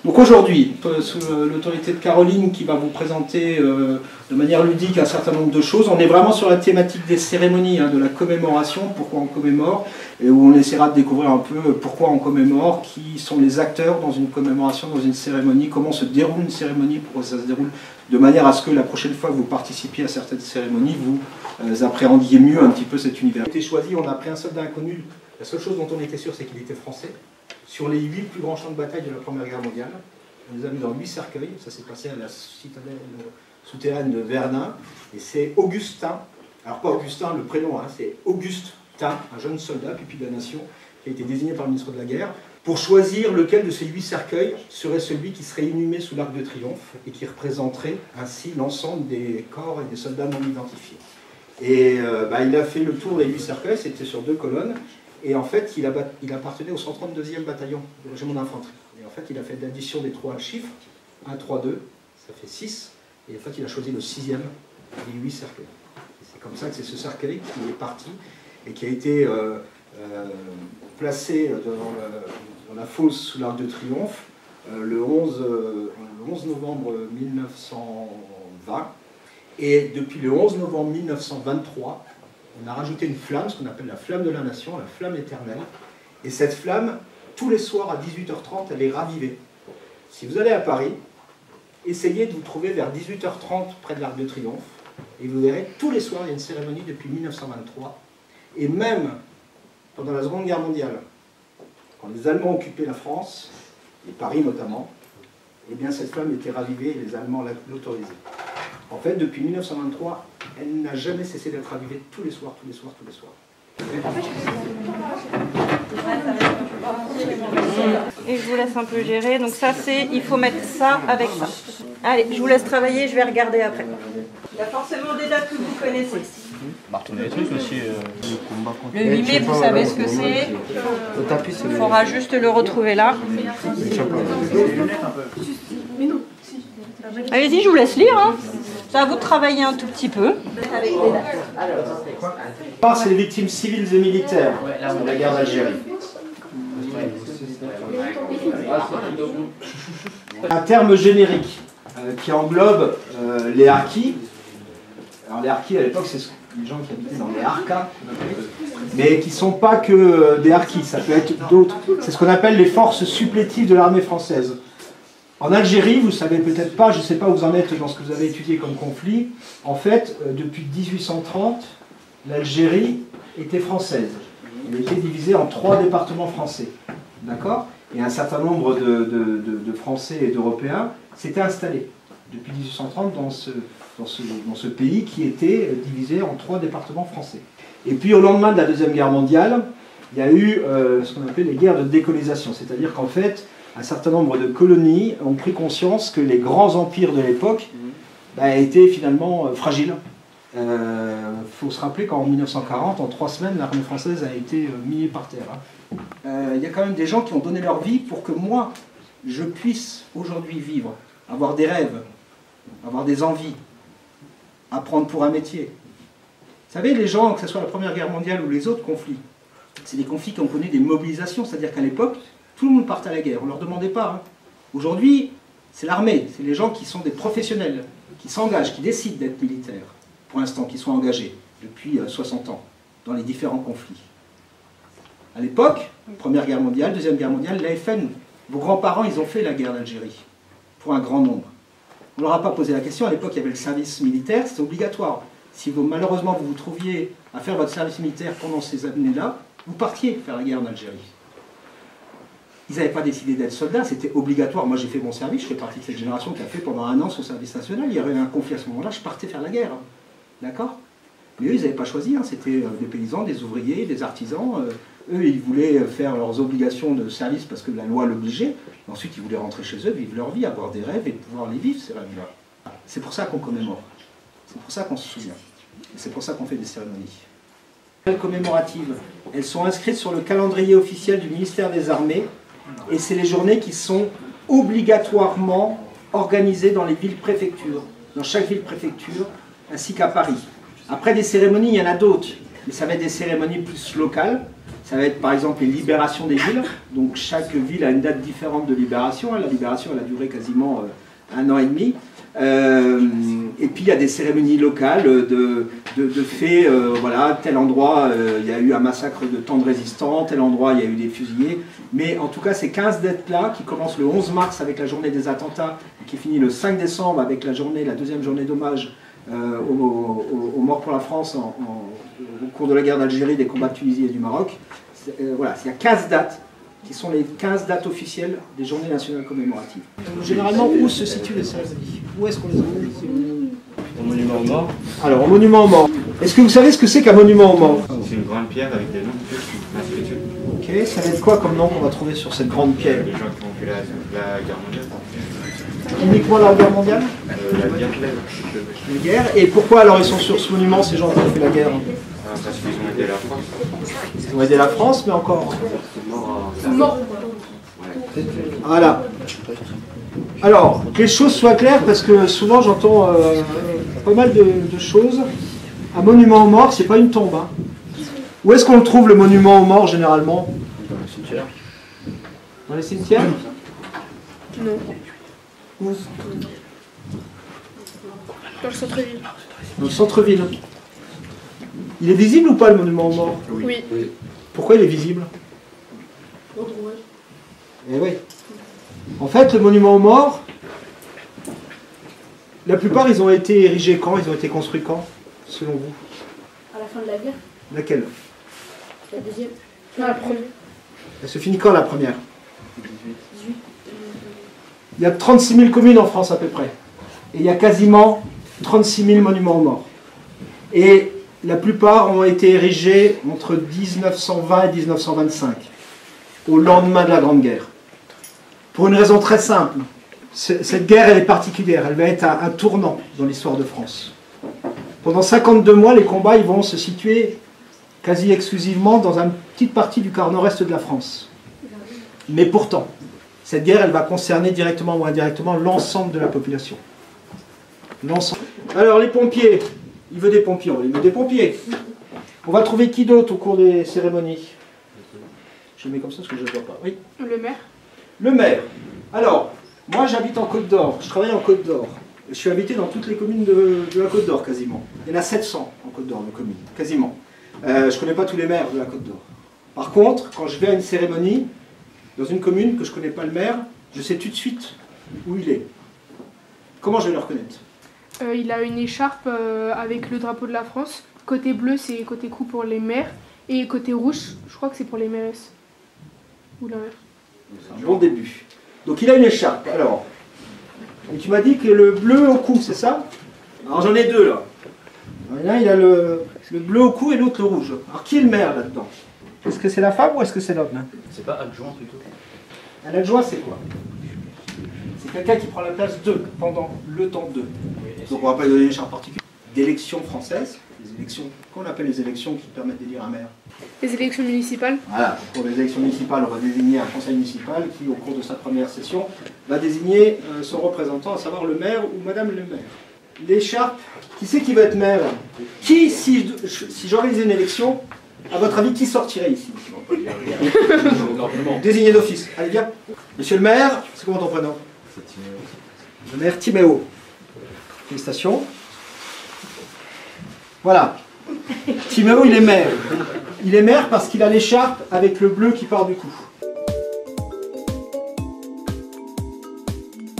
Donc aujourd'hui, sous l'autorité de Caroline qui va vous présenter de manière ludique un certain nombre de choses, on est vraiment sur la thématique des cérémonies, de la commémoration, pourquoi on commémore, et où on essaiera de découvrir un peu pourquoi on commémore, qui sont les acteurs dans une commémoration, dans une cérémonie, comment se déroule une cérémonie, pourquoi ça se déroule, de manière à ce que la prochaine fois que vous participiez à certaines cérémonies, vous appréhendiez mieux un petit peu cet univers. On a été choisi, on a pris un soldat inconnu, la seule chose dont on était sûr c'est qu'il était français. Sur les 8 plus grands champs de bataille de la Première Guerre mondiale, on les a mis dans 8 cercueils, ça s'est passé à la citadelle souterraine de Verdun, et c'est Augustin, alors pas Augustin le prénom, c'est Augustin, un jeune soldat, pupille de la nation, qui a été désigné par le ministre de la Guerre, pour choisir lequel de ces 8 cercueils serait celui qui serait inhumé sous l'Arc de Triomphe, et qui représenterait ainsi l'ensemble des corps et des soldats non identifiés. Et il a fait le tour des 8 cercueils, c'était sur 2 colonnes, et en fait, il appartenait au 132e bataillon du régiment d'infanterie. Et en fait, il a fait l'addition des 3 chiffres, 1, 3, 2, ça fait 6. Et en fait, il a choisi le 6e des 8 cercueils. C'est comme ça que c'est ce cercueil qui est parti et qui a été placé dans la fosse sous l'Arc de Triomphe le 11 novembre 1920. Et depuis le 11 novembre 1923, on a rajouté une flamme, ce qu'on appelle la flamme de la nation, la flamme éternelle. Et cette flamme, tous les soirs à 18h30, elle est ravivée. Si vous allez à Paris, essayez de vous trouver vers 18h30 près de l'Arc de Triomphe, et vous verrez, tous les soirs, il y a une cérémonie depuis 1923. Et même pendant la Seconde Guerre mondiale, quand les Allemands occupaient la France, et Paris notamment, eh bien cette flamme était ravivée et les Allemands l'autorisaient. En fait, depuis 1923, elle n'a jamais cessé d'être ravivée tous les soirs, tous les soirs, tous les soirs. Et je vous laisse un peu gérer. Donc ça, c'est, il faut mettre ça avec ça. Allez, je vous laisse travailler, je vais regarder après. Il y a forcément des dates que vous connaissez. Martonner les trucs aussi. Le 8 mai, vous savez ce que c'est. Il faudra juste le retrouver là. Allez-y, je vous laisse lire. C'est à vous de travailler un tout petit peu. C'est les victimes civiles et militaires de la guerre d'Algérie. Un terme générique qui englobe les harkis. Alors les harkis à l'époque, c'est les gens qui habitaient dans les harkas, mais qui ne sont pas que des harkis, ça peut être d'autres. C'est ce qu'on appelle les forces supplétives de l'armée française. En Algérie, vous ne savez peut-être pas, je ne sais pas où vous en êtes dans ce que vous avez étudié comme conflit, en fait, depuis 1830, l'Algérie était française. Elle était divisée en 3 départements français. D'accord? Et un certain nombre de Français et d'Européens s'étaient installés depuis 1830 dans ce pays qui était divisé en 3 départements français. Et puis au lendemain de la Deuxième Guerre mondiale, il y a eu ce qu'on appelle les guerres de décolonisation, c'est-à-dire qu'en fait, un certain nombre de colonies ont pris conscience que les grands empires de l'époque étaient finalement fragiles. Il faut se rappeler qu'en 1940, en 3 semaines, l'armée française a été minée par terre. Il y a quand même des gens qui ont donné leur vie pour que moi, je puisse aujourd'hui vivre, avoir des rêves, avoir des envies, apprendre pour un métier. Vous savez, les gens, que ce soit la Première Guerre mondiale ou les autres conflits, c'est des conflits qui ont connu des mobilisations, c'est-à-dire qu'à l'époque, tout le monde partait à la guerre, on ne leur demandait pas. Aujourd'hui, c'est l'armée, c'est les gens qui sont des professionnels, qui s'engagent, qui décident d'être militaires, pour l'instant, qui sont engagés depuis 60 ans, dans les différents conflits. À l'époque, Première Guerre mondiale, Deuxième Guerre mondiale, l'AFN, vos grands-parents, ils ont fait la guerre d'Algérie, pour un grand nombre. On ne leur a pas posé la question, à l'époque, il y avait le service militaire, c'était obligatoire. Si malheureusement vous vous trouviez à faire votre service militaire pendant ces années-là, vous partiez faire la guerre en Algérie. Ils n'avaient pas décidé d'être soldats, c'était obligatoire. Moi j'ai fait mon service, je fais partie de cette génération qui a fait pendant 1 an son service national. Il y avait un conflit à ce moment-là, je partais faire la guerre. D'accord? Mais eux, ils n'avaient pas choisi, c'était des paysans, des ouvriers, des artisans. Eux, ils voulaient faire leurs obligations de service parce que la loi l'obligeait. Ensuite, ils voulaient rentrer chez eux, vivre leur vie, avoir des rêves et pouvoir les vivre, ces rêves-là. C'est pour ça qu'on commémore. C'est pour ça qu'on se souvient. Et c'est pour ça qu'on fait des cérémonies. Les commémoratives, elles sont inscrites sur le calendrier officiel du ministère des Armées. Et c'est les journées qui sont obligatoirement organisées dans les villes-préfectures, dans chaque ville-préfecture, ainsi qu'à Paris. Après des cérémonies, il y en a d'autres, mais ça va être des cérémonies plus locales. Ça va être par exemple les libérations des villes. Donc chaque ville a une date différente de libération. La libération, elle a duré quasiment 1 an et demi. Et puis il y a des cérémonies locales de faits, voilà, tel endroit il y a eu un massacre de tant de résistants, tel endroit il y a eu des fusillés. Mais en tout cas ces 15 dates-là, qui commencent le 11 mars avec la journée des attentats, et qui finit le 5 décembre avec la deuxième journée d'hommage aux morts pour la France au cours de la guerre d'Algérie, des combats de Tunisie et du Maroc. Voilà, il y a 15 dates qui sont les 15 dates officielles des journées nationales commémoratives. Généralement, où se situent les cérémonies? Où est-ce qu'on les a? Au monument aux morts. Alors, au monument aux morts. Est-ce que vous savez ce que c'est qu'un monument aux morts? C'est une grande pierre avec des noms inscrits dessus. Ok, ça va être quoi comme nom qu'on va trouver sur cette grande pierre? Les gens qui ont fait la guerre mondiale. Uniquement la guerre mondiale? La guerre La guerre. Et pourquoi alors ils sont sur ce monument, ces gens qui ont fait la guerre? parce qu'ils ont aidé la France. Ils ont aidé la France, mais encore. Mort. Voilà. Alors, que les choses soient claires, parce que souvent j'entends pas mal de choses. Un monument aux morts, c'est pas une tombe. Hein. Où est-ce qu'on le trouve, le monument aux morts, généralement? Dans le cimetière. Dans les cimetières? Non. Où? Dans le centre-ville. Dans le centre-ville. Il est visible ou pas, le monument aux morts? Oui. Pourquoi il est visible? Eh oui. En fait, le monument aux morts, la plupart, ils ont été érigés quand? Ils ont été construits quand, selon vous? À la fin de la guerre, Laquelle? la deuxième. Non, la première. Elle se finit quand, la première? Il y a 36 000 communes en France, à peu près. Et il y a quasiment 36 000 monuments aux morts. Et la plupart ont été érigés entre 1920 et 1925, au lendemain de la Grande Guerre. Pour une raison très simple. Cette guerre, elle est particulière. Elle va être un tournant dans l'histoire de France. Pendant 52 mois, les combats ils vont se situer quasi exclusivement dans une petite partie du quart nord-est de la France. Mais pourtant, cette guerre, elle va concerner directement ou indirectement l'ensemble de la population. L'ensemble. Alors, les pompiers. Il veut des pompiers, on va lui mettre des pompiers. On va trouver qui d'autre au cours des cérémonies? Je le mets comme ça parce que je ne le vois pas. Oui. Le maire. Le maire. Alors, moi j'habite en Côte d'Or, je travaille en Côte d'Or. Je suis habité dans toutes les communes de la Côte d'Or quasiment. Il y en a 700 en Côte d'Or de communes, quasiment. Je ne connais pas tous les maires de la Côte d'Or. Par contre, quand je vais à une cérémonie, dans une commune que je ne connais pas le maire, je sais tout de suite où il est. Comment je vais le reconnaître? Il a une écharpe avec le drapeau de la France. Côté bleu, c'est côté cou pour les maires. Et côté rouge, je crois que c'est pour les mairesses. Ou l'inverse. C'est un bon début. Donc il a une écharpe. Alors, et tu m'as dit que le bleu au cou, c'est ça? Alors j'en ai deux là. Là, il a le bleu au cou et l'autre le rouge. Alors qui est le maire là-dedans? Est-ce que c'est la femme ou est-ce que c'est l'homme? C'est pas adjoint plutôt? Un adjoint, c'est quoi? C'est quelqu'un qui prend la place d'eux pendant le temps d'eux. Donc on va pas lui donner une écharpe particulière. D'élections françaises, les élections, qu'on appelle les élections qui permettent d'élire un maire. Les élections municipales. Voilà, pour les élections municipales, on va désigner un conseil municipal qui, au cours de sa première session, va désigner son représentant, à savoir le maire ou madame le maire. L'écharpe, qui c'est qui va être maire? Qui, si j'organise une élection, à votre avis, qui sortirait ici? Désigné d'office. Allez, viens. Monsieur le maire, c'est comment ton prénom? C'est Timéo. Le maire Timéo. Félicitations. Voilà. Timéo, il est maire. Il est maire parce qu'il a l'écharpe avec le bleu qui part du cou.